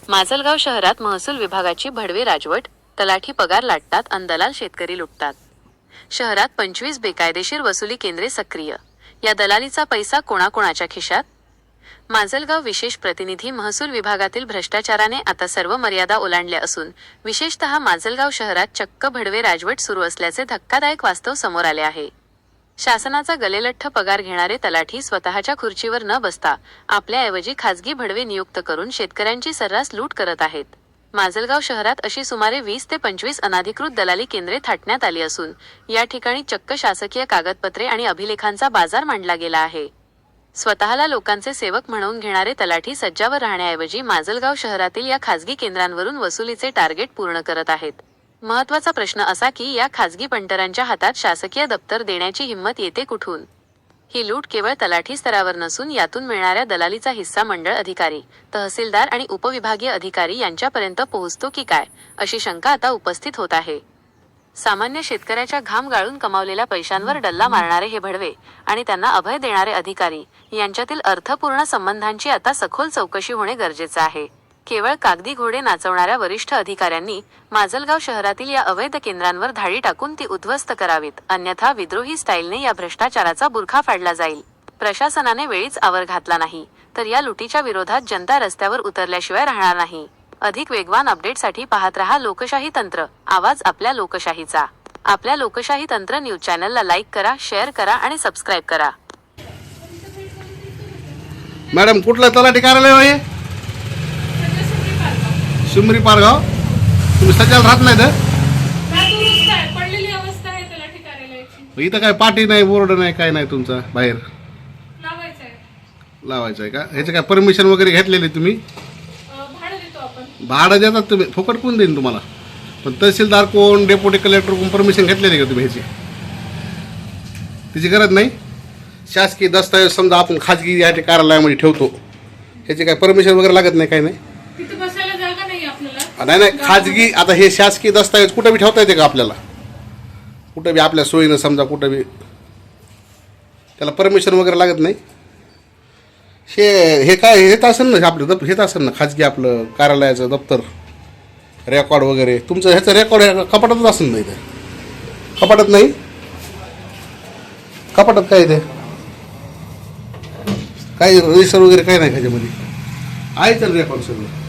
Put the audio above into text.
माजलगाव शहरात महसूल विभागाची भडवे राजवट, तलाठी पगार लाटतात अन दलाल शेतकरी लुटतात. शहरात 25 बेकायदेशीर वसुली केंद्रे सक्रिय. या दलालीचा पैसा कोणाकोणाच्या खिशात? माजलगाव विशेष प्रतिनिधी महसूल विभागातील भ्रष्टाचाराने आता सर्व मर्यादा ओलांडल्या असून विशेषतः माजलगाव शहरात चक्क भडवे राजवट सुरू असल्याचे धक्कादायक वास्तव समोर आले आहे. शासनाचा गलेलठ्ठ पगार घेणारे तलाठी स्वतःच्या खुर्चीवर न बसता आपल्याऐवजी खासगी भडवे नियुक्त करून शेतकऱ्यांची सर्रास लूट करत आहेत. माजलगाव शहरात अशी सुमारे 20 ते 25 अनधिकृत दलाली केंद्रे थाटण्यात आली असून या ठिकाणी चक्क शासकीय कागदपत्रे आणि अभिलेखांचा बाजार मांडला गेला आहे. स्वतःला लोकांचे सेवक म्हणवून घेणारे तलाठी सज्जावर राहण्याऐवजी माजलगाव शहरातील या खासगी केंद्रांवरून वसुलीचे टार्गेट पूर्ण करत आहेत. महत्त्वाचा प्रश्न असा की या खासगी पंटरांच्या हातात शासकीय दप्तर देण्याची हिंमत येते कुठून? ही लूट केवळ तलाठी स्तरावर नसून यातून मिळणाऱ्या दलालीचा हिस्सा मंडळ अधिकारी, तहसीलदार आणि उपविभागीय अधिकारी यांच्यापर्यंत पोहोचतो की काय, अशी शंका आता उपस्थित होत आहे. सामान्य शेतकऱ्याच्या घाम गाळून कमावलेल्या पैशांवर डल्ला मारणारे हे भडवे आणि त्यांना अभय देणारे अधिकारी यांच्यातील अर्थपूर्ण संबंधांची आता सखोल चौकशी होणे गरजेचे आहे. केवळ कागदी घोडे नाचवणाऱ्या वरिष्ठ अधिकाऱ्यांनी माजलगाव शहरातील या अवैध केंद्रांवर धाडी टाकून ती उद्ध्वस्त करावीत, अन्यथा विद्रोही स्टाईलने या भ्रष्टाचाराचा बुरखा फाडला जाईल. प्रशासनाने वेळीच आवर घातला नाही तर या लुटीच्या विरोधात जनता रस्त्यावर उतरल्याशिवाय राहणार नाही. अधिक वेगवान अपडेटसाठी पाहत रहा लोकशाही तंत्र, आवाज आपल्या लोकशाहीचा. आपल्या लोकशाही तंत्र न्यूज चॅनलला लाईक करा, शेअर करा आणि सबस्क्राईब करा. मॅडम, कुठलं तलाठी कार्यालय आहे? सुमरी पारगाव. तुम्ही सध्याला राहत नाही तर पडलेली अवस्था आहे तलाठी कार्यालयाची. इथं काय पाटी नाही, बोर्ड नाही, काय नाही तुमचा बाहेर लावायचं आहे का? ह्याचं काय परमिशन वगैरे घेतलेली तुम्ही? भाडं देतो आपण. भाडं देतात तुम्ही? फुकट कोण देईन तुम्हाला? पण तहसीलदार कोण, डेप्युटी कलेक्टर कोण परमिशन घेतलेली का तुम्ही ह्याची? तिची गरज नाही. शासकीय दस्तावेज समजा आपण खाजगी या कार्यालयामध्ये ठेवतो, ह्याची काय परमिशन वगैरे लागत नाही, काय नाही? तिथे बसायला जागा नाही आपल्याला. नाही खाजगी, आता हे शासकीय दस्तावेज कुठं बी ठेवता येते का आपल्याला? कुठं बी आपल्या सोयीनं समजा कुठं बी, त्याला परमिशन वगैरे लागत नाही. हे काय हेच असेल ना आपलं, हेच असेल ना खाजगी आपलं कार्यालयाचं दप्तर, रेकॉर्ड वगैरे तुमचं ह्याचं रेकॉर्ड कपाटातच असेल ना? इथे कपाटात नाही? कपाटात काय इथे काही रजिस्टर वगैरे काय नाही त्याच्यामध्ये आहे? तर रेकॉर्ड सगळं